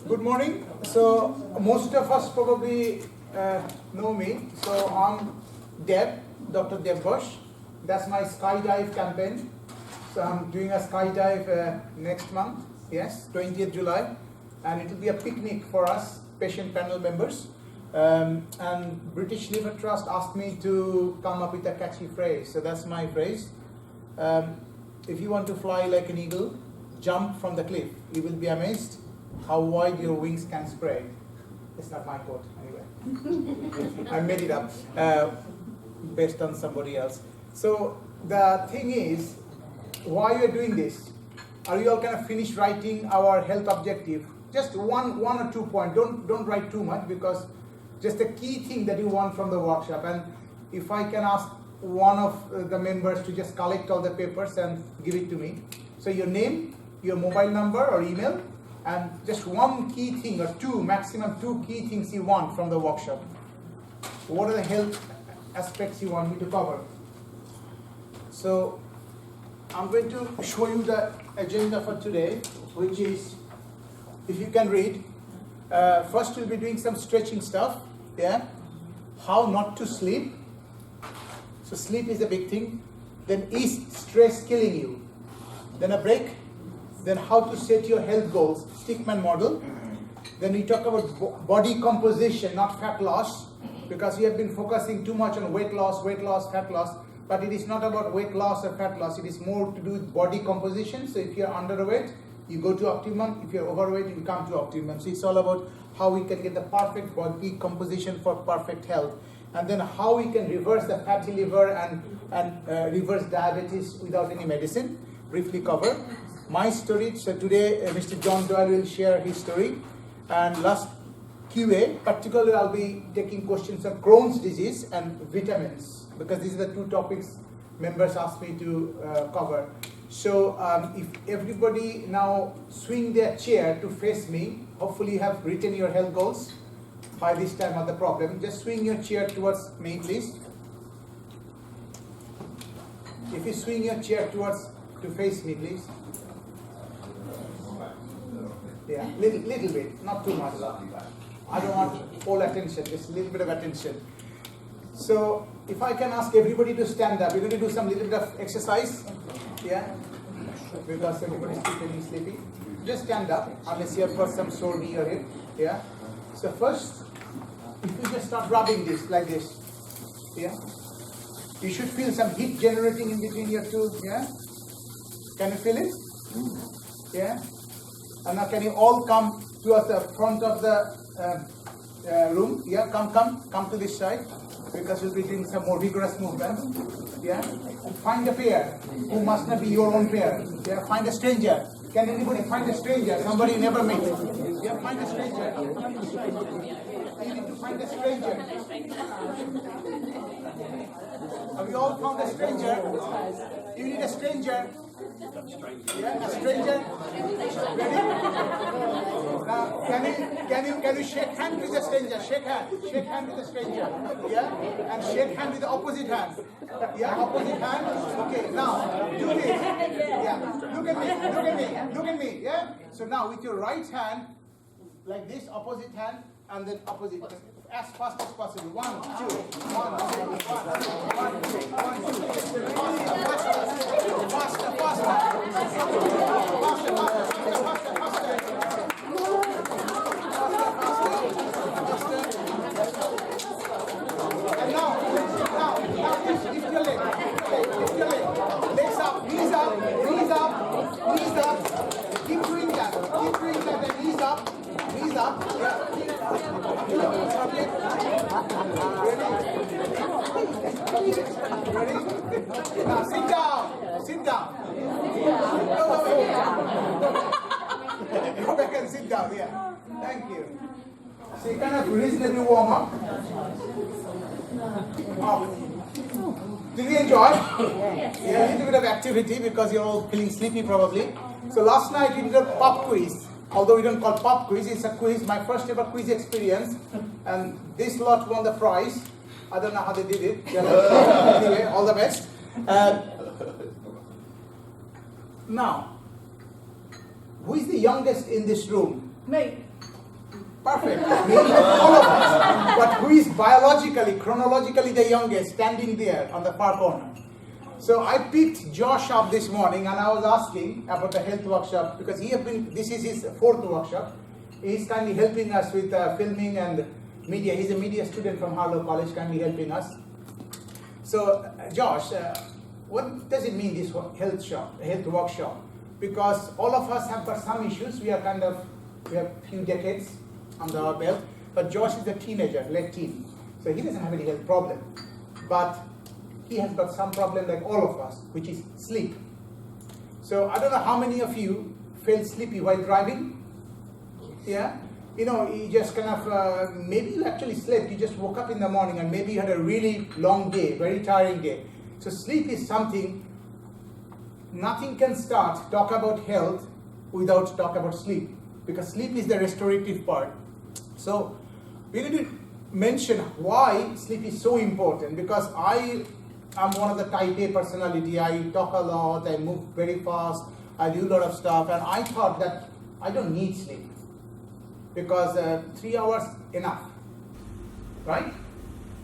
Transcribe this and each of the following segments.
Good morning. So most of us probably know me. So I'm Dr. Ghosh. That's my skydive campaign. So I'm doing a skydive next month, yes, 20th July. And it will be a picnic for us, patient panel members. And British Liver Trust asked me to come up with a catchy phrase. So that's my phrase. If you want to fly like an eagle, jump from the cliff. You will be amazed how wide your wings can spread. It's not my quote, anyway. I made it up based on somebody else. So the thing is, why you're doing this? Are you all kind of finished writing our health objective? Just one or 2 points. Don't write too much, because just a key thing that you want from the workshop. And if I can ask one of the members to just collect all the papers and give it to me. So your name, your mobile number or email, and just one key thing or two, maximum 2 key things you want from the workshop. What are the health aspects you want me to cover? So I'm going to show you the agenda for today, which is, if you can read, first we'll be doing some stretching stuff, yeah? How not to sleep. So sleep is a big thing. Then, is stress killing you? Then a break. Then how to set your health goals, Stickman model. Then we talk about body composition, not fat loss, because we have been focusing too much on weight loss, fat loss. But it is not about weight loss or fat loss. It is more to do with body composition. So if you're underweight, you go to optimum. If you're overweight, you come to optimum. So it's all about how we can get the perfect body composition for perfect health. And then how we can reverse the fatty liver and reverse diabetes without any medicine. Briefly cover my story. So today Mr. John Doyle will share his story. And last QA, particularly I'll be taking questions on Crohn's disease and vitamins, because these are the 2 topics members asked me to cover. So if everybody now swing their chair to face me, hopefully you have written your health goals by this time, not the problem. Just swing your chair towards me, please. If you swing your chair to face me, please. Yeah, little bit, not too much. I don't want all attention, just a little bit of attention. So if I can ask everybody to stand up, we're going to do some little bit of exercise. Yeah, because everybody's feeling sleepy. Just stand up, unless you have got some sore knee or hip. Yeah. So first, if you just start rubbing this like this, yeah, you should feel some heat generating in between your two. Yeah. Can you feel it? Yeah. And now can you all come towards the front of the room? Yeah. Come to this side, because we'll be doing some more vigorous movement. Yeah. Find a pair who must not be your own pair. Yeah. Find a stranger. Can anybody find a stranger? Somebody you never met. Yeah. Find a stranger. You need to find a stranger. Have you all found a stranger? You need a stranger. Yeah, a stranger. Ready? Now, can you shake hand with the stranger? Shake hand with the stranger. Yeah, and shake hand with the opposite hand. Yeah, opposite hand. Okay, now do this. Yeah, look at me. Yeah. So now with your right hand, like this, opposite hand, and then opposite. As fast as possible. 1, 2, 1, 2, 1, 2, 1, 2. Faster. And now, lift your leg. Legs up, knees up. Keep doing that, and knees up. Yeah. Ready? Now sit down. Go back and sit down, yeah. Thank you. So you kind of reasonably warm up. Did you enjoy? Yeah, a little bit of activity, because you're all feeling sleepy probably. So last night we did a pop quiz. Although we don't call pop quiz, it's a quiz, my first ever quiz experience. And this lot won the prize. I don't know how they did it. Anyway, all the best. Now, who is the youngest in this room? Me. Perfect. Me, all of us. But who is biologically, chronologically the youngest, standing there on the far corner? So I picked Ghosh up this morning, and I was asking about the health workshop because this is his 4th workshop. He's kindly helping us with filming and media. He's a media student from Harlow College, kindly helping us. So, Ghosh, what does it mean, this health workshop? Because all of us have got some issues. We have few decades under our belt, but Ghosh is a teenager, late teen. So he doesn't have any health problem. But he has got some problem like all of us, which is sleep. So I don't know how many of you felt sleepy while driving? Yeah? You know, you just kind of, maybe you actually slept, you just woke up in the morning and maybe you had a really long day, very tiring day. So sleep is something, nothing can talk about health without talk about sleep. Because sleep is the restorative part. So we're going to mention why sleep is so important, because I am one of the type A personality. I talk a lot, I move very fast, I do a lot of stuff, and I thought that I don't need sleep. Because 3 hours enough, right?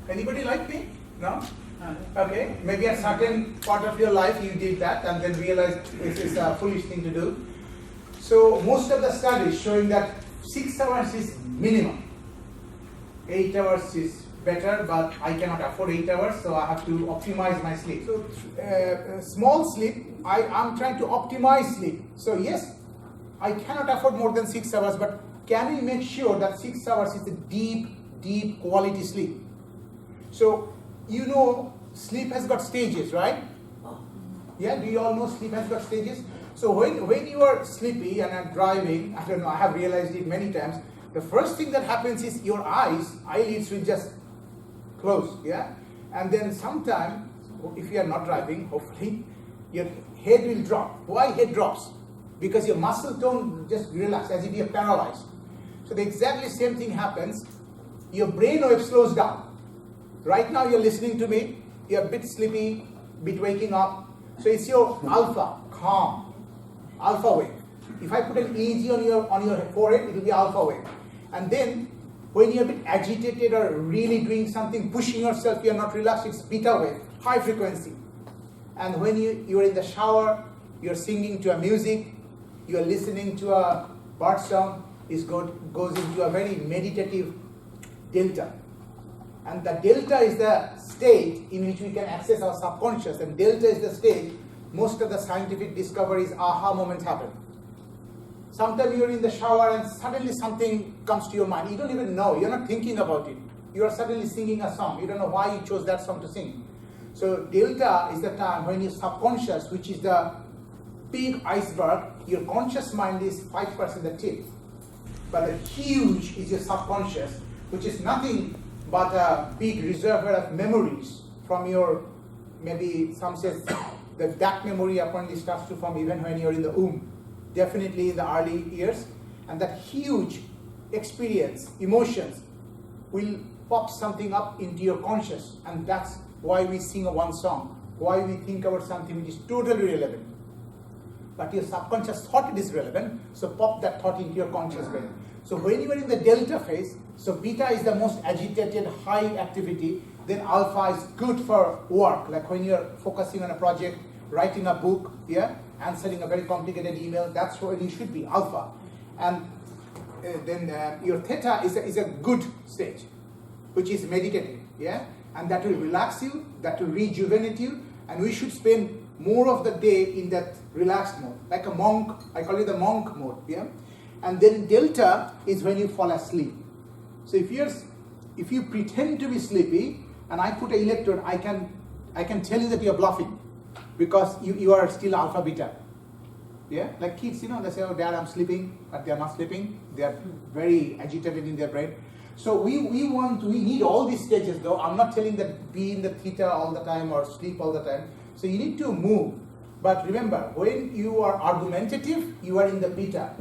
Anybody like me? No? Okay, maybe at a certain part of your life you did that and then realized this is a foolish thing to do. So most of the studies showing that 6 hours is minimum. 8 hours is better, but I cannot afford 8 hours, so I have to optimize my sleep. So small sleep, I'm trying to optimize sleep. So yes, I cannot afford more than 6 hours, but can we make sure that 6 hours is a deep, deep quality sleep? So, you know, sleep has got stages, right? Yeah, do you all know sleep has got stages? So when you are sleepy and are driving, I don't know, I have realized it many times, the first thing that happens is your eyelids will just close, yeah? And then sometime, if you are not driving, hopefully, your head will drop. Why head drops? Because your muscle tone just relax, as if you're paralyzed. So the exactly same thing happens. Your brain wave slows down. Right now you're listening to me, you're a bit sleepy, bit waking up. So it's your alpha, calm, alpha wave. If I put an EEG on your forehead, it will be alpha wave. And then when you're a bit agitated or really doing something, pushing yourself, you're not relaxed, it's beta wave, high frequency. And when you're in the shower, you're singing to a music, you're listening to a bird song, goes into a very meditative delta. And the delta is the state in which we can access our subconscious, and delta is the state most of the scientific discoveries, aha moments happen. Sometimes you're in the shower and suddenly something comes to your mind. You don't even know, you're not thinking about it. You are suddenly singing a song. You don't know why you chose that song to sing. So delta is the time when your subconscious, which is the big iceberg, your conscious mind is 5% the tip. But the huge is your subconscious, which is nothing but a big reservoir of memories from your, maybe some says that memory apparently starts to form even when you're in the womb, definitely in the early years. And that huge experience, emotions, will pop something up into your conscious. And that's why we sing one song, why we think about something which is totally relevant. But your subconscious thought it is relevant, so pop that thought into your conscious brain. So when you are in the delta phase, so beta is the most agitated, high activity, then alpha is good for work, like when you're focusing on a project, writing a book, yeah, answering a very complicated email, that's where you should be, alpha. And then your theta is a good stage, which is meditative, yeah, and that will relax you, that will rejuvenate you, and we should spend more of the day in that relaxed mode, like a monk. I call it the monk mode, yeah. And then delta is when you fall asleep. So if you pretend to be sleepy and I put an electrode, I can tell you that you're bluffing because you are still alpha beta. Yeah, like kids, you know, they say, "Oh, Dad, I'm sleeping," but they're not sleeping. They are very agitated in their brain. So we need all these stages, though. I'm not telling that be in the theta all the time or sleep all the time. So you need to move. But remember, when you are argumentative, you are in the beta.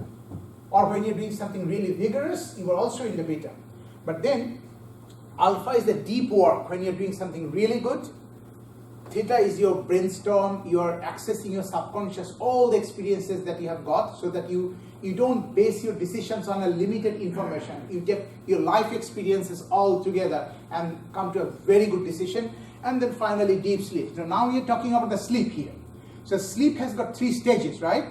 Or when you're doing something really vigorous, you are also in the beta. But then, alpha is the deep work when you're doing something really good. theta is your brainstorm, you are accessing your subconscious, all the experiences that you have got, so that you don't base your decisions on a limited information. You take your life experiences all together and come to a very good decision. And then finally deep sleep. So now we are talking about the sleep here. So sleep has got 3 stages, right?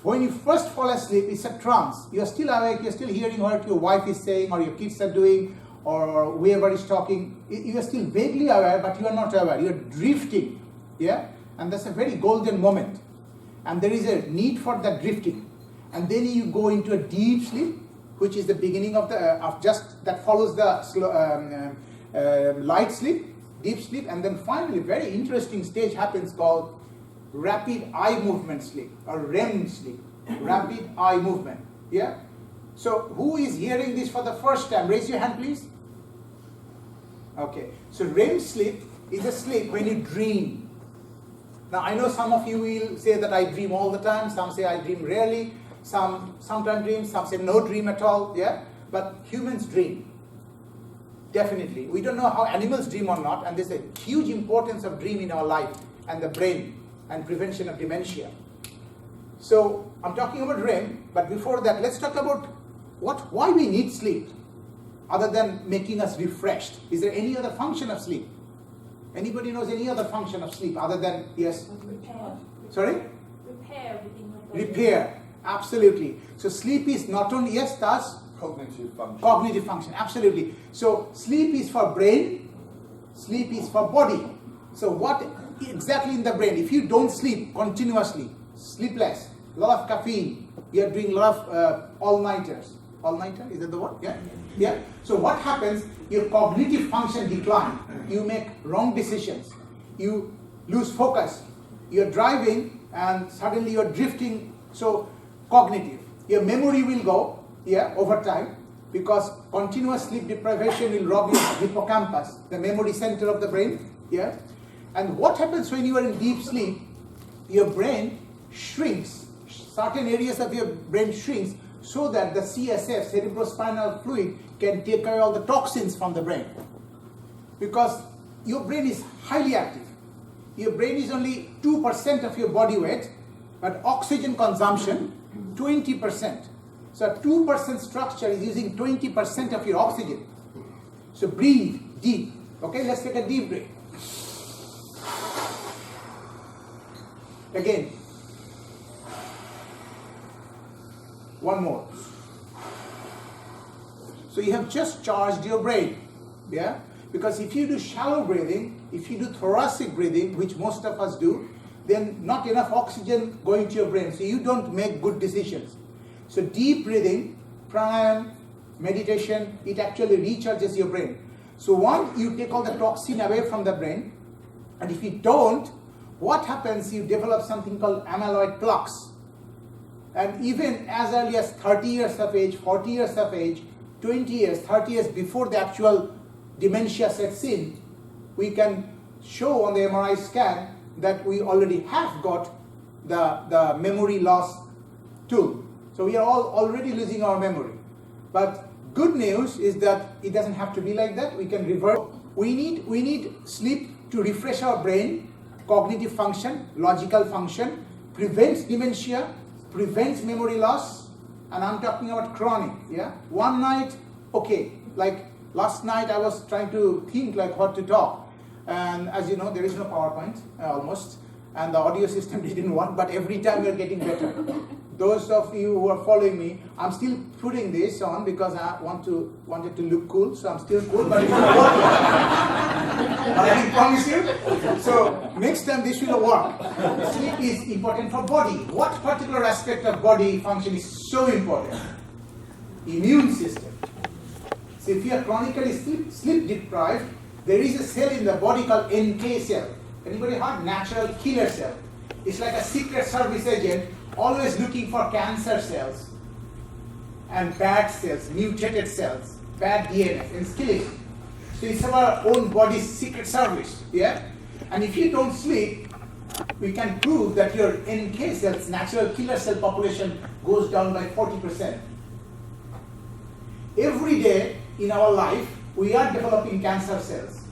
When you first fall asleep, it's a trance. You're still awake, you're still hearing what your wife is saying or your kids are doing or whoever is talking. You are still vaguely aware, but you are not aware. You are drifting, yeah? And that's a very golden moment. And there is a need for that drifting. And then you go into a deep sleep, which is the beginning of that follows the light sleep, deep sleep, and then finally very interesting stage happens called rapid eye movement sleep or REM sleep, rapid eye movement, yeah? So who is hearing this for the first time? Raise your hand, please. Okay, so REM sleep is a sleep when you dream. Now I know some of you will say that I dream all the time, some say I dream rarely, some sometimes dream, some say no dream at all, yeah? But humans dream. Definitely. We don't know how animals dream or not, and there's a huge importance of dream in our life and the brain and prevention of dementia. So I'm talking about REM, but before that, let's talk about why we need sleep other than making us refreshed. Is there any other function of sleep? Anybody knows any other function of sleep other than, yes? Repair. Sorry? Repair within your body. Repair, absolutely. So sleep is not only, yes, does? Cognitive function. Cognitive function, absolutely. So sleep is for brain, sleep is for body. So what exactly in the brain? If you don't sleep continuously, sleepless, a lot of caffeine, you are doing a lot of all-nighters. All-nighter, is that the word? Yeah? Yeah. So what happens? Your cognitive function decline. You make wrong decisions. You lose focus. You're driving and suddenly you're drifting. So cognitive. Your memory will go, yeah, over time, because continuous sleep deprivation will rob your hippocampus, the memory center of the brain, yeah. And what happens when you are in deep sleep? Your brain shrinks. Certain areas of your brain shrinks so that the CSF, cerebrospinal fluid, can take away all the toxins from the brain. Because your brain is highly active. Your brain is only 2% of your body weight, but oxygen consumption, 20%. So a 2% structure is using 20% of your oxygen. So breathe deep. Okay, let's take a deep breath. Again. One more. So you have just charged your brain. Yeah? Because if you do shallow breathing, if you do thoracic breathing, which most of us do, then not enough oxygen going to your brain. So you don't make good decisions. So deep breathing, pranayama, meditation, it actually recharges your brain. So one, you take all the toxin away from the brain, and if you don't, what happens? You develop something called amyloid plaques. And even as early as 30 years of age, 40 years of age, 20 years, 30 years before the actual dementia sets in, we can show on the MRI scan that we already have got the memory loss tool. So we are all already losing our memory. But good news is that it doesn't have to be like that. We can revert. We need sleep to refresh our brain, cognitive function, logical function, prevents dementia, prevents memory loss, and I'm talking about chronic, yeah? One night, okay, like last night I was trying to think like what to talk, and as you know, there is no PowerPoint, almost, and the audio system didn't work, but every time we are getting better. Those of you who are following me, I'm still putting this on because I wanted to look cool, so I'm still cool, but it's not working. But I can promise you. So next time this will work. Sleep is important for body. What particular aspect of body function is so important? Immune system. So if you are chronically sleep deprived, there is a cell in the body called NK cell. Anybody heard? Natural killer cell. It's like a secret service agent always looking for cancer cells and bad cells, mutated cells, bad DNA, and killing it. So it's our own body's secret service, yeah? And if you don't sleep, we can prove that your NK cells, natural killer cell population, goes down by 40%. Every day in our life, we are developing cancer cells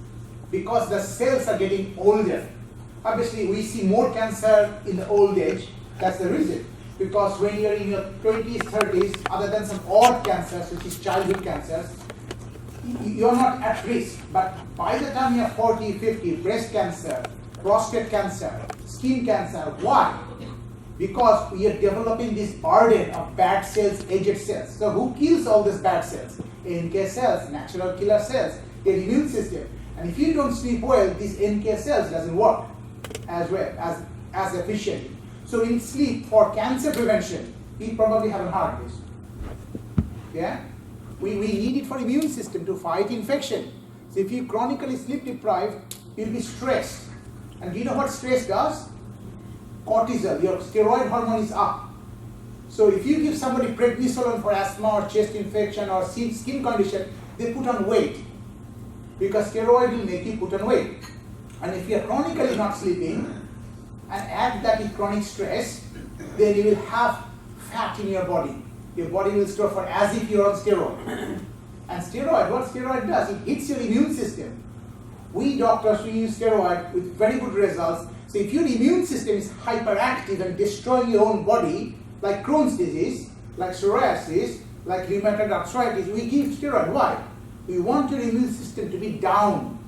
because the cells are getting older. Obviously, we see more cancer in the old age. That's the reason. Because when you're in your 20s, 30s, other than some odd cancers, which is childhood cancers, you're not at risk. But by the time you're 40, 50, breast cancer, prostate cancer, skin cancer, why? Because we are developing this burden of bad cells, aged cells. So who kills all these bad cells? NK cells, natural killer cells, your immune system. And if you don't sleep well, these NK cells doesn't work as well, as efficiently. So in sleep for cancer prevention, we probably haven't heard this. Yeah? We need it for immune system to fight infection. So if you chronically sleep deprived, you'll be stressed. And do you know what stress does? Cortisol, your steroid hormone is up. So if you give somebody prednisolone for asthma or chest infection or skin condition, they put on weight. Because steroid will make you put on weight. And if you are chronically not sleeping, and add that with chronic stress, then you will have fat in your body. Your body will store for as if you're on steroid. And steroid, what steroid does, it hits your immune system. We doctors, we use steroid with very good results. So if your immune system is hyperactive and destroying your own body, like Crohn's disease, like psoriasis, like rheumatoid arthritis, we give steroid. Why? We want your immune system to be down,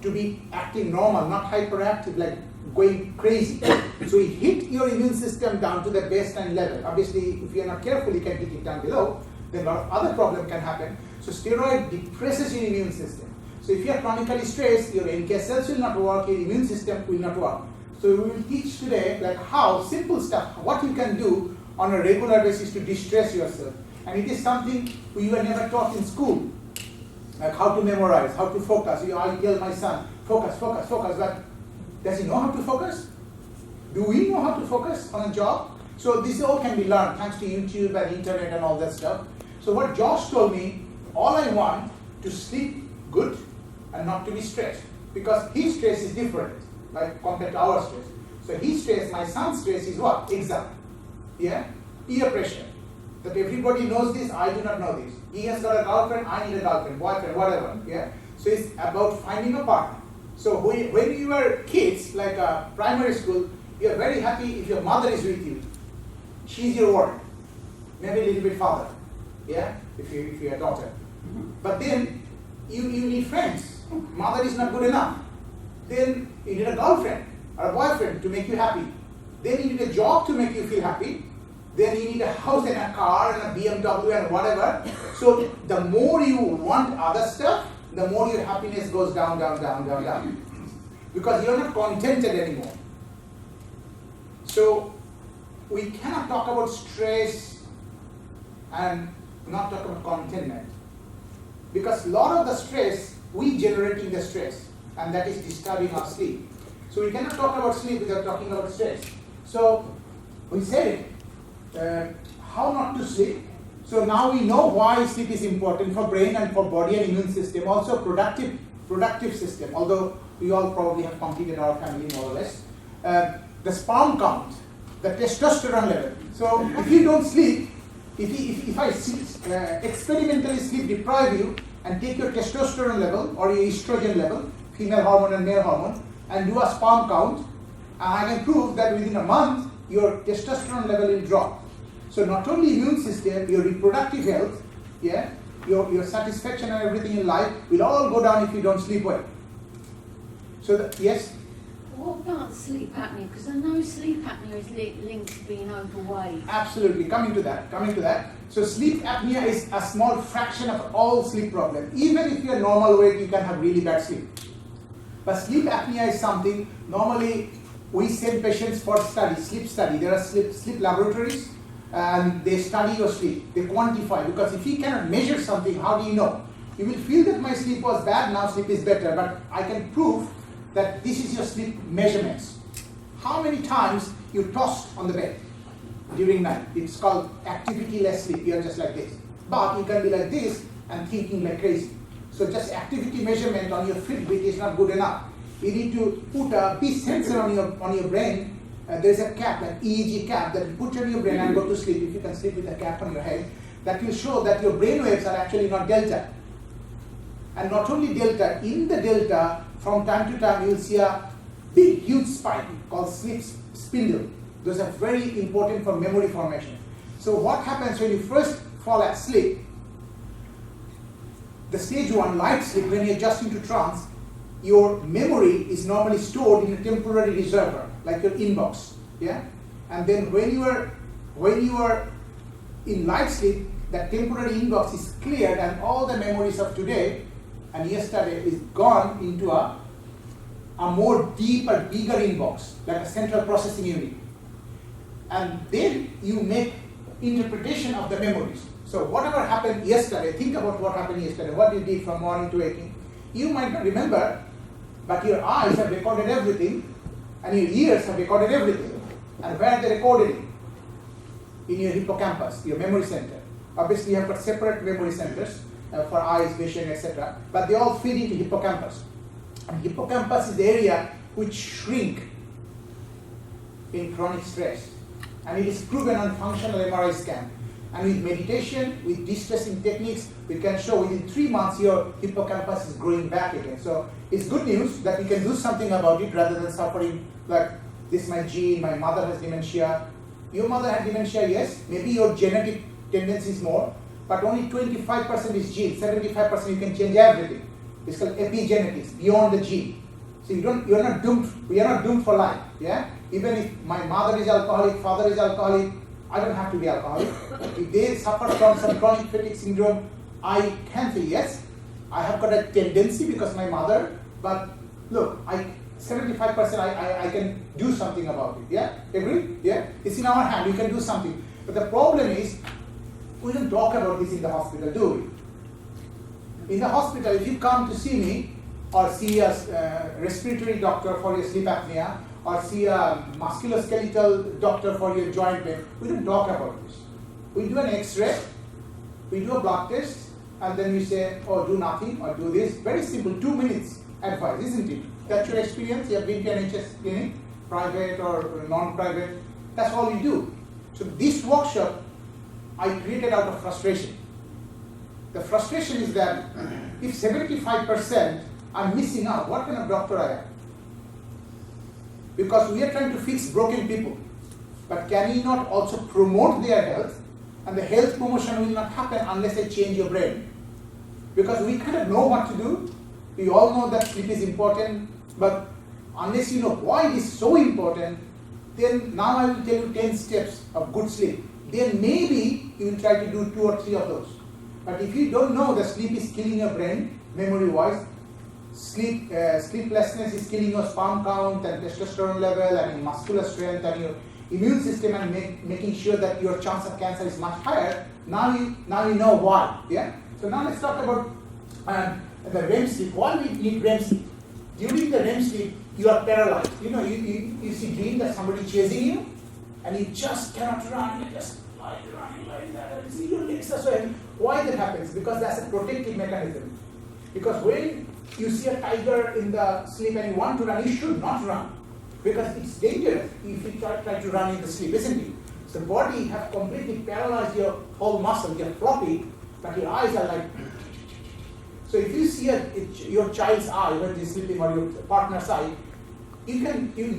to be acting normal, not hyperactive, like going crazy. So we hit your immune system down to the baseline level. Obviously, if you're not careful, you can hit it down below, then a lot of other problems can happen. So steroid depresses your immune system. So if you are chronically stressed, your NK cells will not work, your immune system will not work. So we will teach today like how simple stuff, what you can do on a regular basis to distress yourself. And it is something we were never taught in school. Like how to memorize, how to focus. I tell my son, focus, focus, focus, but does he know how to focus? Do we know how to focus on a job? So this all can be learned thanks to YouTube and internet and all that stuff. So what Ghosh told me, all I want to sleep good and not to be stressed. Because his stress is different, like compared to our stress. So his stress, my son's stress is what? Exam. Yeah? Peer pressure. That everybody knows this, I do not know this. He has got a girlfriend, I need a girlfriend, boyfriend, whatever. Yeah? So it's about finding a partner. So when you were kids, like primary school, you're very happy if your mother is with you. She's your ward. Maybe a little bit father. Yeah? If you're a daughter. But then you need friends. Mother is not good enough. Then you need a girlfriend or a boyfriend to make you happy. Then you need a job to make you feel happy. Then you need a house and a car and a BMW and whatever. So the more you want other stuff, the more your happiness goes down, down, down, down, down. Because you're not contented anymore. So we cannot talk about stress and not talk about contentment. Because a lot of the stress, we generating the stress, and that is disturbing our sleep. So we cannot talk about sleep without talking about stress. So we said how not to sleep. So now we know why sleep is important for brain and for body and immune system, also productive system, although we all probably have completed our family more or less. The sperm count, the testosterone level. So if you don't sleep, if I experimentally sleep deprive you and take your testosterone level or your estrogen level, female hormone and male hormone, and do a sperm count, I can prove that within a month your testosterone level will drop. So not only immune system, your reproductive health, yeah, your satisfaction and everything in life will all go down if you don't sleep well. So yes? What about sleep apnea? Because I know sleep apnea is linked to being overweight. Absolutely, coming to that. So sleep apnea is a small fraction of all sleep problems. Even if you're normal weight, you can have really bad sleep. But sleep apnea is something, normally we send patients for study, sleep study. There are sleep laboratories and they study your sleep. They quantify, because if you cannot measure something, how do you know? You will feel that my sleep was bad, now sleep is better, but I can prove that this is your sleep measurements. How many times you tossed on the bed during night? It's called activity-less sleep. You are just like this. But you can be like this and thinking like crazy. So just activity measurement on your Fitbit is not good enough. You need to put a peace sensor on your brain. There's a cap, an EEG cap that you put on your brain and go to sleep. If you can sleep with a cap on your head, that will show that your brain waves are actually not delta. And not only delta, in the delta, from time to time you will see a big, huge spike called sleep spindle. Those are very important for memory formation. So what happens when you first fall asleep, the stage 1 light sleep, when you adjust into trance, your memory is normally stored in a temporary reservoir, like your inbox. Yeah? And then when you are in light sleep, that temporary inbox is cleared and all the memories of today and yesterday is gone into a more deeper, bigger inbox, like a central processing unit. And then you make interpretation of the memories. So whatever happened yesterday, think about what happened yesterday, what you did from morning to waking. You might not remember, but your eyes have recorded everything, and your ears have recorded everything. And where they recorded it? In your hippocampus, your memory center. Obviously, you have got separate memory centers for eyes, vision, etc. But they all feed into hippocampus. And hippocampus is the area which shrink in chronic stress. And it is proven on functional MRI scan. And with meditation, with de-stressing techniques, we can show within 3 months your hippocampus is growing back again. So it's good news that we can do something about it rather than suffering like this is my gene, my mother has dementia. Your mother had dementia, yes. Maybe your genetic tendency is more, but only 25% is gene, 75% you can change everything. It's called epigenetics, beyond the gene. So you're not doomed, we are not doomed for life. Yeah? Even if my mother is alcoholic, father is alcoholic, I don't have to be alcoholic. If they suffer from some chronic fatigue syndrome, I can say yes, I have got a tendency because my mother, but look, 75% I can do something about it. Yeah? Agree? Yeah? It's in our hand, we can do something. But the problem is, we don't talk about this in the hospital, do we? In the hospital, if you come to see me, or see a respiratory doctor for your sleep apnea, or see a musculoskeletal doctor for your joint pain, we don't talk about this. We do an X-ray, we do a blood test, and then we say, oh, do nothing, or do this. Very simple, 2 minutes advice, isn't it? That's your experience. You have been to NHS clinic, private or non-private. That's all we do. So this workshop, I created out of frustration. The frustration is that if 75% I'm missing out, what kind of doctor I am? Because we are trying to fix broken people. But can we not also promote their health? And the health promotion will not happen unless I change your brain. Because we kind of know what to do. We all know that sleep is important. But unless you know why it is so important, then now I will tell you 10 steps of good sleep. Then maybe you will try to do 2 or 3 of those. But if you don't know that sleep is killing your brain, memory-wise, sleeplessness is killing your sperm count and testosterone level and your muscular strength and your immune system and making sure that your chance of cancer is much higher, now you know why. Yeah? So now let's talk about the REM sleep. Why we need REM sleep? During the REM sleep, you are paralyzed. You see dream that somebody chasing you and you just cannot run, you just running like that, and see your legs are so heavy. Why that happens? Because that's a protective mechanism. Because when you see a tiger in the sleep and you want to run, you should not run. Because it's dangerous if you try to run in the sleep, isn't it? So the body has completely paralyzed your whole muscle, you're floppy, but your eyes are like. So if you see your child's eye when he's sleeping or your partner's eye, you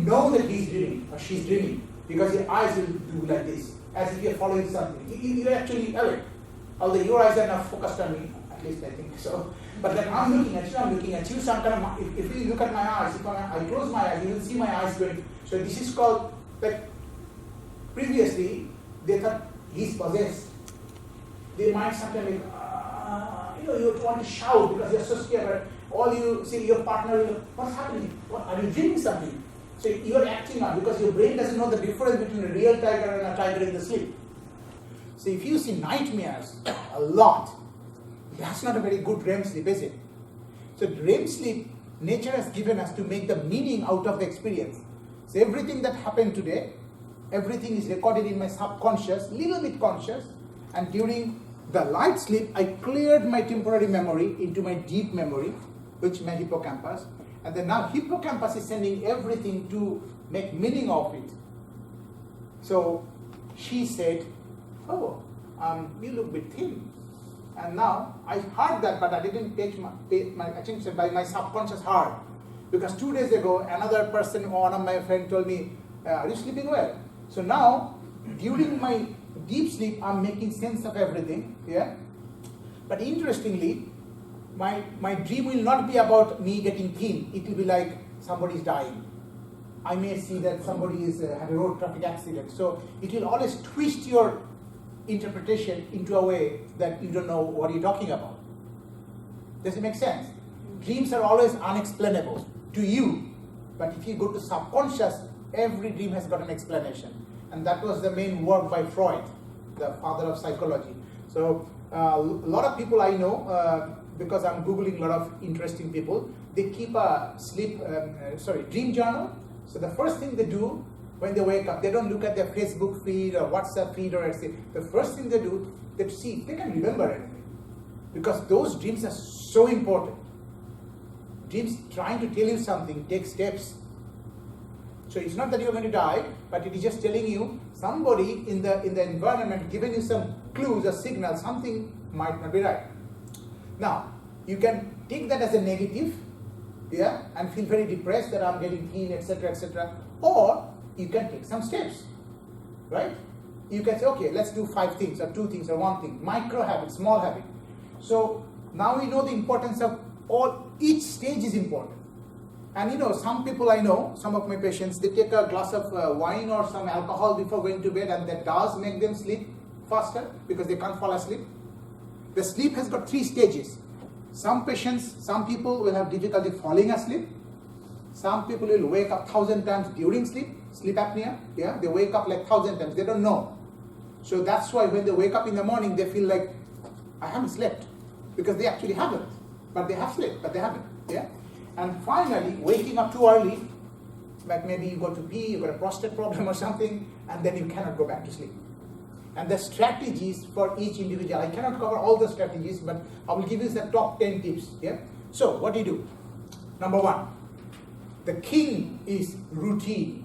know that he's dreaming or she's dreaming because your eyes will do like this, as if you're following something. You're actually awake. Although your eyes are not focused on me, at least I think so. But then I'm looking at you, so I'm kind of, if you look at my eyes, if I close my eyes, you will see my eyes going. So this is called, like, previously, they thought he's possessed. They might sometimes like, you want to shout because you're so scared. All you see, your partner will, what's happening? Are you dreaming something? So you're acting out because your brain doesn't know the difference between a real tiger and a tiger in the sleep. So if you see nightmares a lot, that's not a very good REM sleep, is it? So REM sleep, nature has given us to make the meaning out of the experience. So everything that happened today, everything is recorded in my subconscious, little bit conscious, and during the light sleep, I cleared my temporary memory into my deep memory, which is my hippocampus. And then now hippocampus is sending everything to make meaning of it. So she said, oh, you look a bit thin. And now I heard that, but I didn't pay my attention, but my subconscious heard. Because 2 days ago, another person, one of my friends told me, are you sleeping well? So now, during my deep sleep, I'm making sense of everything, yeah? But interestingly, my dream will not be about me getting thin. It will be like somebody is dying. I may see that somebody is had a road traffic accident. So it will always twist your interpretation into a way that you don't know what you're talking about. Does it make sense? Dreams are always unexplainable to you. But if you go to subconscious, every dream has got an explanation. And that was the main work by Freud, the father of psychology. So a lot of people I know, because I'm Googling a lot of interesting people, they keep a dream journal. So the first thing they do when they wake up, they don't look at their Facebook feed or WhatsApp feed or anything. The first thing they do, they see if they can remember anything. Because those dreams are so important. Dreams trying to tell you something, take steps. So it's not that you're going to die, but it is just telling you somebody in the environment giving you some clues or signals, something might not be right. Now, you can take that as a negative, yeah, and feel very depressed that I'm getting thin, etc., etc. Or you can take some steps, right? You can say, okay, let's do 5 things or 2 things or 1 thing, micro habit, small habit. So now we know the importance of each stage is important. And you know, some people I know, some of my patients, they take a glass of wine or some alcohol before going to bed, and that does make them sleep faster because they can't fall asleep. The sleep has got 3 stages. Some people will have difficulty falling asleep. Some people will wake up 1,000 times during sleep apnea. Yeah, they wake up like 1,000 times. They don't know. So that's why when they wake up in the morning, they feel like, I haven't slept, because they actually haven't. But they have slept, but they haven't. Yeah. And finally, waking up too early, like maybe you go to pee, you got a prostate problem or something, and then you cannot go back to sleep. And the strategies for each individual, I cannot cover all the strategies, but I will give you the top 10 tips. Yeah. So what do you do? Number 1, the king is routine.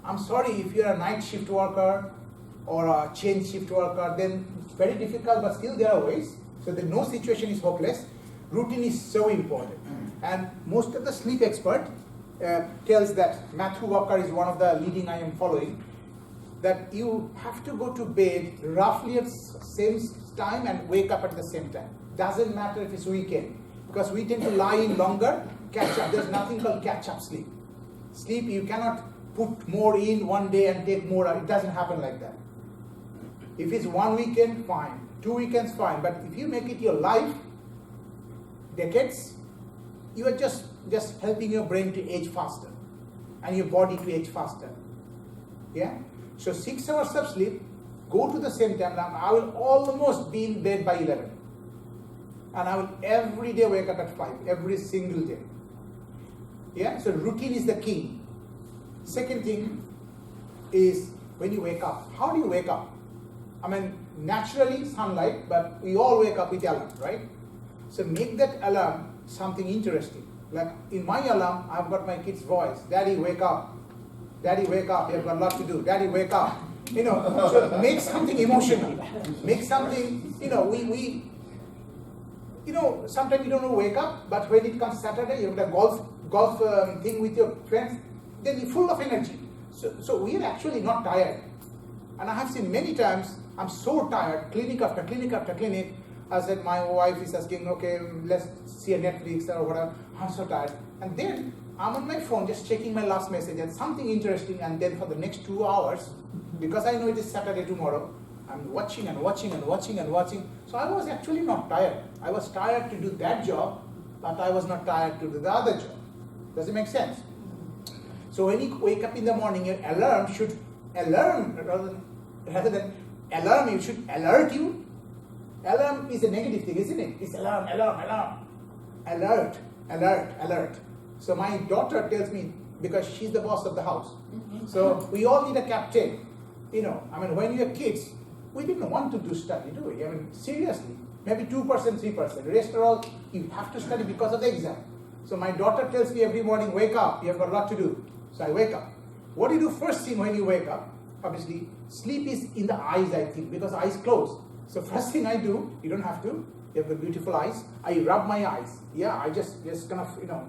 I'm sorry if you're a night shift worker or a change shift worker, then it's very difficult, but still there are ways. So that no situation is hopeless. Routine is so important. And most of the sleep expert tells that, Matthew Walker is one of the leading I am following, that you have to go to bed roughly at same time and wake up at the same time. Doesn't matter if it's weekend, because we tend to lie in longer, catch up. There's nothing called catch up sleep. Sleep, you cannot put more in one day and take more out. It doesn't happen like that. If it's 1 weekend, fine. 2 weekends, fine. But if you make it your life, decades, you are just helping your brain to age faster and your body to age faster. Yeah? So 6 hours of sleep, go to the same time. I will almost be in bed by 11. And I will every day wake up at 5, every single day. Yeah? So routine is the key. Second thing is when you wake up. How do you wake up? I mean, naturally sunlight, but we all wake up with alarm, right? So make that alarm something interesting. Like in my alarm, I've got my kid's voice. Daddy, wake up. Daddy, wake up. You've got a lot to do. Daddy, wake up. You know, so make something emotional. Make something, we sometimes you don't know wake up, but when it comes Saturday, you have a golf thing with your friends, then you're full of energy. So we are actually not tired. And I have seen many times, I'm so tired, clinic after clinic after clinic. I said, my wife is asking, okay, let's see a Netflix or whatever. I'm so tired. And then I'm on my phone just checking my last message and something interesting, and then for the next 2 hours, because I know it is Saturday tomorrow, I'm watching and watching and watching and watching. So I was actually not tired. I was tired to do that job, but I was not tired to do the other job. Does it make sense? So when you wake up in the morning, your alarm should rather than alarm, it should alert you. Alarm is a negative thing, isn't it? It's alarm. Alert. So my daughter tells me, because she's the boss of the house. So we all need a captain. When you're kids, we didn't want to do study, do we? Seriously. Maybe 2%, 3%. The rest are all, you have to study because of the exam. So my daughter tells me every morning, wake up, you have got a lot to do. So I wake up. What do you do first thing when you wake up? Obviously, sleep is in the eyes, I think, because eyes closed. So first thing I do, you don't have to, You have got beautiful eyes. I rub my eyes. Yeah, I just kind of,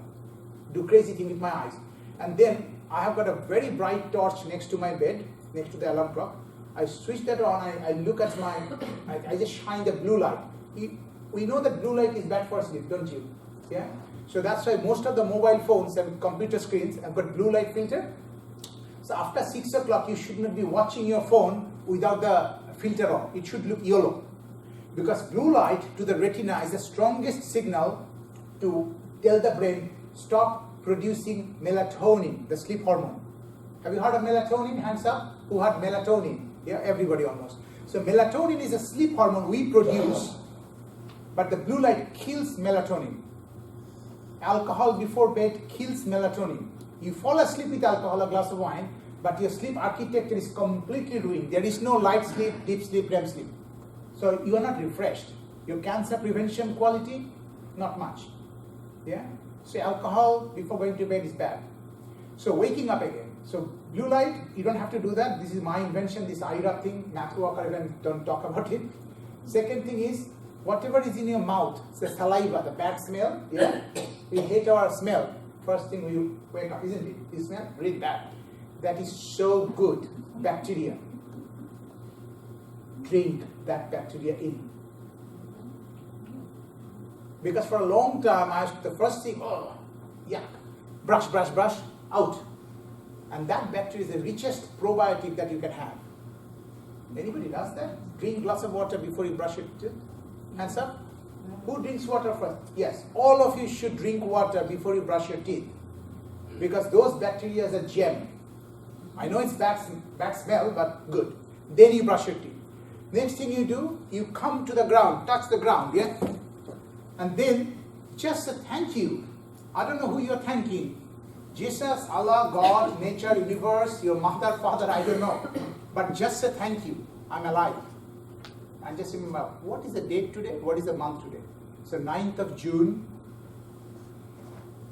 do crazy thing with my eyes. And then I have got a very bright torch next to my bed, next to the alarm clock. I switch that on, I look at I just shine the blue light. We know that blue light is bad for sleep, don't you? Yeah? So that's why most of the mobile phones and computer screens have got blue light filter. So after 6 o'clock, you should not be watching your phone without the filter on. It should look yellow. Because blue light to the retina is the strongest signal to tell the brain, stop producing melatonin, the sleep hormone. Have you heard of melatonin? Hands up. Who heard melatonin? Yeah, everybody almost. So melatonin is a sleep hormone we produce, but the blue light kills melatonin. Alcohol before bed kills melatonin. You fall asleep with alcohol, a glass of wine, but your sleep architecture is completely ruined. There is no light sleep, deep sleep, REM sleep. So you are not refreshed. Your cancer prevention quality, not much. Yeah? So alcohol before going to bed is bad. So waking up again. So blue light, you don't have to do that. This is my invention, this IRA thing. Matthew Walker even don't talk about it. Second thing is, whatever is in your mouth, the saliva, the bad smell, yeah? We hate our smell. First thing we wake up, isn't it? You smell really bad. That is so good. Bacteria. Drink that bacteria in. Because for a long time, the first thing, yuck. Brush, out. And that bacteria is the richest probiotic that you can have. Anybody does that? Drink glass of water before you brush your teeth? Hands up. Who drinks water first? Yes, all of you should drink water before you brush your teeth. Because those bacteria is a gem. I know it's bad smell, but good. Then you brush your teeth. Next thing you do, you come to the ground, touch the ground, yeah? And then just a thank you. I don't know who you're thanking. Jesus, Allah, God, nature, universe, your mother, father, I don't know. But just a thank you. I'm alive. And just remember, what is the date today? What is the month today? So 9th of June,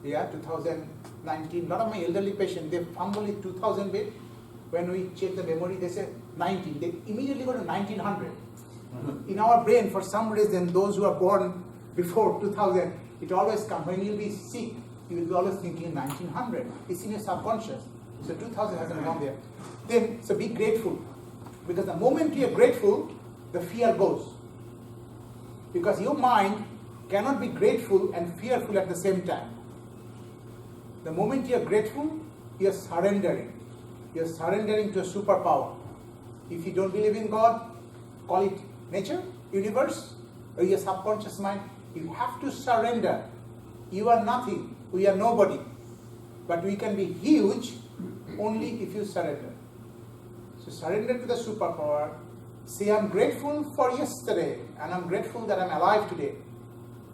2019. A lot of my elderly patients, they fumble it 2000 bit. When we check the memory, they say 19. They immediately go to 1900. In our brain, for some reason, those who are born before 2000, it always comes. When you'll be sick, you will be always thinking 1900. It's in your subconscious. So 2000 hasn't gone there. Then, so be grateful. Because the moment you're grateful, the fear goes. Because your mind cannot be grateful and fearful at the same time. The moment you're grateful, you're surrendering. You're surrendering to a superpower. If you don't believe in God, call it nature, universe, or your subconscious mind. You have to surrender. You are nothing. We are nobody. But we can be huge only if you surrender. So surrender to the superpower. Say, I'm grateful for yesterday, and I'm grateful that I'm alive today.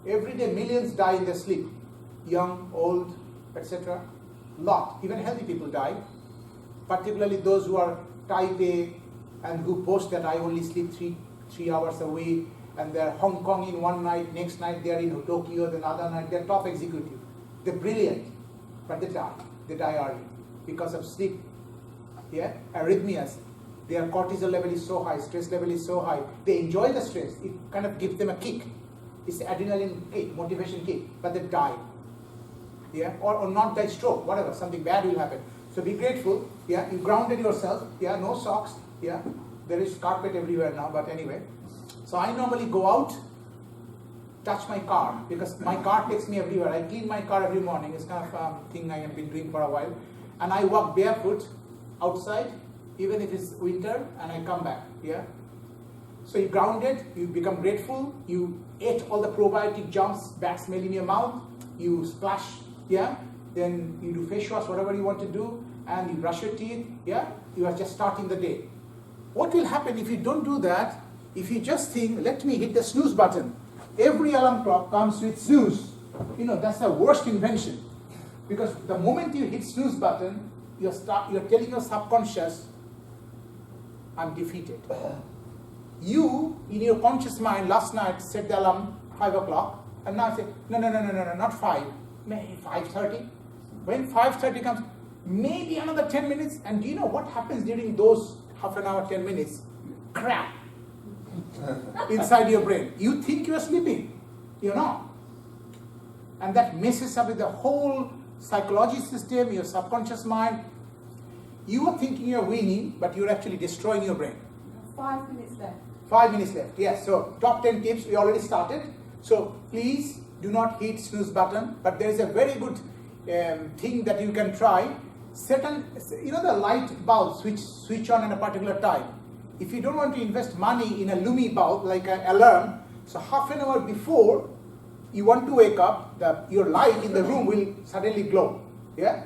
Every day millions die in their sleep. Young, old, etc. Lot. Even healthy people die. Particularly those who are type A and who boast that I only sleep three hours a week, and they're Hong Kong in one night, next night they're in Tokyo, then other night they're top executive. They're brilliant, but they die. They die early because of sleep. Yeah, arrhythmias. Their cortisol level is so high, stress level is so high. They enjoy the stress. It kind of gives them a kick. It's adrenaline kick, motivation kick, but they die. Yeah, or not die, stroke, whatever, something bad will happen. So be grateful. Yeah, you grounded yourself. Yeah, no socks. Yeah, there is carpet everywhere now, but anyway. So I normally go out, touch my car, because my car takes me everywhere. I clean my car every morning. It's kind of a thing I have been doing for a while. And I walk barefoot outside, even if it's winter, and I come back. Yeah. So you grounded, you become grateful, you ate all the probiotic germs, bad smell in your mouth, you splash, yeah, then you do face wash, whatever you want to do, and you brush your teeth, yeah, you are just starting the day. What will happen if you don't do that? If you just think, let me hit the snooze button. Every alarm clock comes with snooze. You know, that's the worst invention. Because the moment you hit snooze button, you're telling your subconscious, I'm defeated. You, in your conscious mind, last night set the alarm 5 o'clock, and now say, no, not 5, maybe 5:30. When 5:30 comes, maybe another 10 minutes, and do you know what happens during those half an hour, 10 minutes? Crap. inside your brain. You think you're sleeping, you're not. And that messes up with the whole psychology system, your subconscious mind. You are thinking you're winning, but you're actually destroying your brain. 5 minutes left. 5 minutes left, yes. So top 10 tips, we already started. So please do not hit snooze button, but there is a very good thing that you can try. Certain, the light bulbs which switch on at a particular time. If you don't want to invest money in a Lumi bulb, like an alarm, so half an hour before you want to wake up, your light in the room will suddenly glow. Yeah?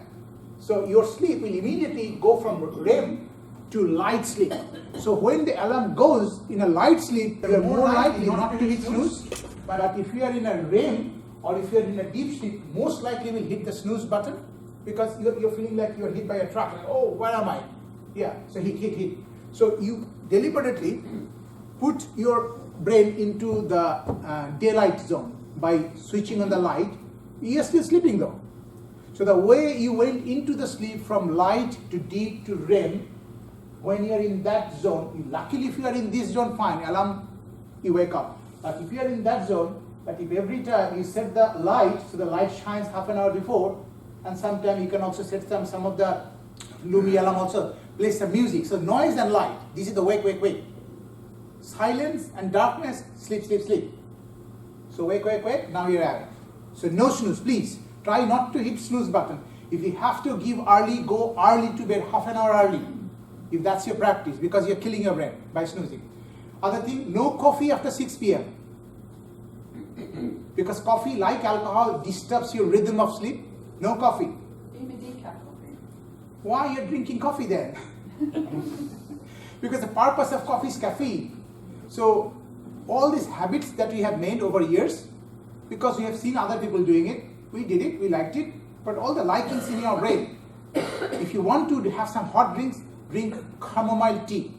So your sleep will immediately go from REM to light sleep. So when the alarm goes in a light sleep, you are more likely not to hit snooze. But if you are in a REM or if you are in a deep sleep, most likely will hit the snooze button because you're feeling like you're hit by a truck. Like, oh, where am I? Yeah, so hit. So you deliberately put your brain into the daylight zone by switching on the light. You're still sleeping though. So the way you went into the sleep from light to deep to REM, when you're in that zone, luckily if you are in this zone, fine, alarm, you wake up. But if you are in that zone, but if every time you set the light, so the light shines half an hour before, and sometimes you can also set some of the Lumi alarm also, play some music. So noise and light, this is the wake. Silence and darkness, sleep. So wake, now you're at it. So no snooze, please. Try not to hit snooze button. If you have to give early, go early to bed, half an hour early. If that's your practice, because you're killing your brain by snoozing. Other thing, no coffee after 6 p.m. Because coffee, like alcohol, disturbs your rhythm of sleep. No coffee. Even decaf coffee. Why are you drinking coffee then? Because the purpose of coffee is caffeine. So all these habits that we have made over years, because we have seen other people doing it, we did it, we liked it, but all the likings in your brain. If you want to have some hot drinks, drink chamomile tea.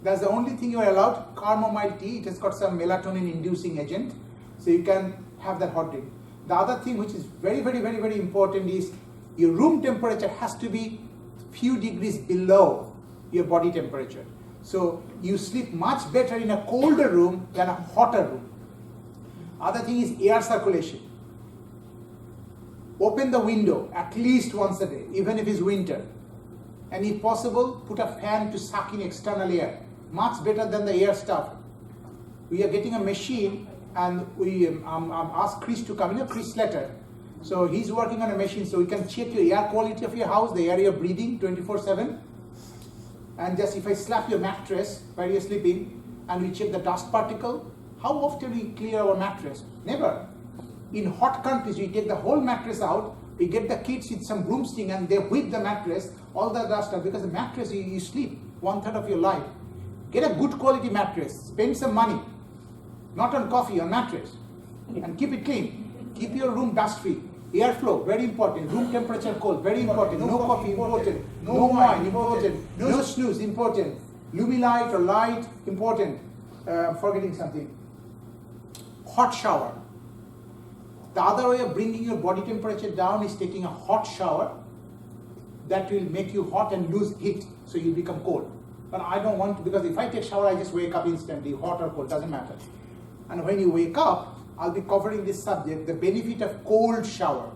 That's the only thing you are allowed, chamomile tea. It has got some melatonin inducing agent, so you can have that hot drink. The other thing which is very important is your room temperature has to be few degrees below your body temperature. So you sleep much better in a colder room than a hotter room. Other thing is air circulation. Open the window at least once a day, even if it's winter. And if possible, put a fan to suck in external air. Much better than the air stuff. We are getting a machine, and we asked Chris to come in, Chris Slater. So he's working on a machine, so we can check your air quality of your house, the air you're breathing 24/7. And just if I slap your mattress while you're sleeping, and we check the dust particle, how often we clear our mattress? Never. In hot countries, we take the whole mattress out, we get the kids with some broomstick and they whip the mattress, all the dust out, because the mattress, you sleep 1/3 of your life. Get a good quality mattress, spend some money, not on coffee, on mattress, and keep it clean. Keep your room dust free. Airflow, very important. Room temperature cold, very important. No coffee, important. No wine, important. No snooze, important. Lumi light or light, important. Forgetting something. Hot shower. The other way of bringing your body temperature down is taking a hot shower. That will make you hot and lose heat, so you become cold. But I don't want to, because if I take shower, I just wake up instantly, hot or cold, doesn't matter. And when you wake up, I'll be covering this subject, the benefit of cold shower.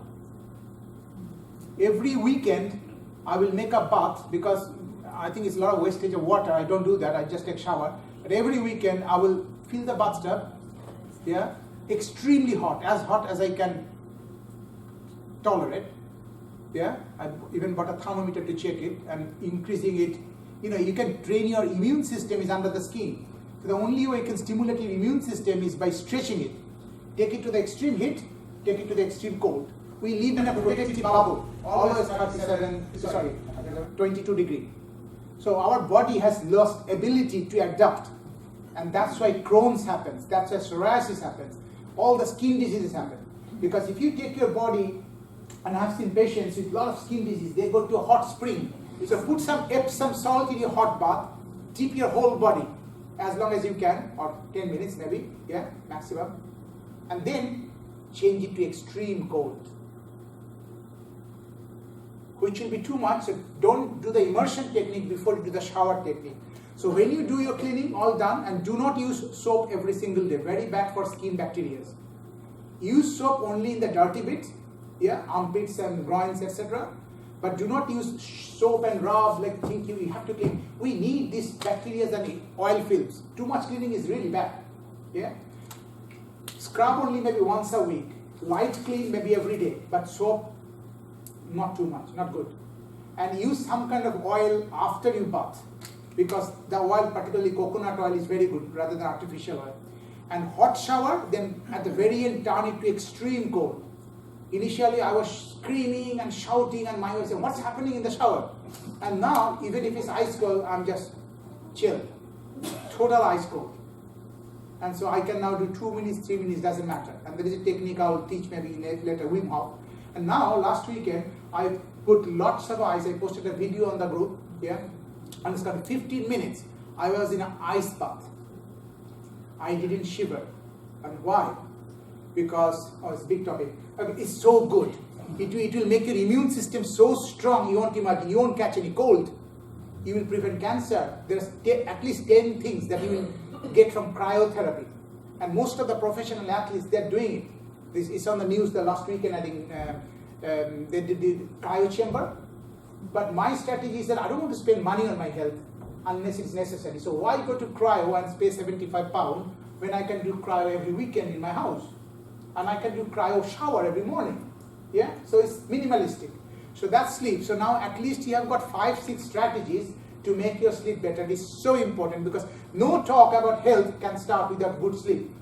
Every weekend, I will make a bath, because I think it's a lot of wastage of water. I don't do that, I just take shower. But every weekend, I will fill the bathtub, yeah, extremely hot as I can tolerate. Yeah, I even bought a thermometer to check it and increasing it. You can train your immune system is under the skin. So the only way you can stimulate your immune system is by stretching it. Take it to the extreme heat, take it to the extreme cold. We live in a protective bubble, always 22 degrees. So our body has lost ability to adapt. And that's why Crohn's happens, that's why psoriasis happens, all the skin diseases happen. Because if you take your body, and I've seen patients with a lot of skin disease, they go to a hot spring. So put some Epsom salt in your hot bath, dip your whole body as long as you can, or 10 minutes maybe, yeah, maximum. And then change it to extreme cold, which will be too much. So don't do the immersion technique before you do the shower technique. So when you do your cleaning, all done, and do not use soap every single day. Very bad for skin bacteria. Use soap only in the dirty bits, yeah, armpits and groins, etc. But do not use soap and rub like thinking you have to clean. We need these bacteria and oil films. Too much cleaning is really bad. Yeah. Scrub only maybe once a week. Light clean maybe every day, but soap not too much, not good. And use some kind of oil after you bath, because the oil, particularly coconut oil, is very good rather than artificial oil. And hot shower, then at the very end turn it to extreme cold. Initially I was screaming and shouting, and my wife said, what's happening in the shower? And now, even if it's ice cold, I'm just chill. Total ice cold. And so I can now do 2 minutes, 3 minutes, doesn't matter. And there is a technique I will teach maybe later, Wim Hof. And now, last weekend, I put lots of ice. I posted a video on the group, yeah. And it's got 15 minutes. I was in an ice bath. I didn't shiver. And why? Because, it's a big topic. Okay, it's so good. It will make your immune system so strong, you won't imagine. You won't catch any cold. You will prevent cancer. There's at least 10 things that you will get from cryotherapy. And most of the professional athletes, they're doing it. This is on the news the last weekend, I think, they did the cryo chamber. But my strategy is that I don't want to spend money on my health unless it's necessary. So why go to cryo and pay 75 pounds when I can do cryo every weekend in my house? And I can do cryo shower every morning. Yeah, so it's minimalistic. So that's sleep. So now at least you have got 5-6 strategies to make your sleep better. It is so important, because no talk about health can start without good sleep.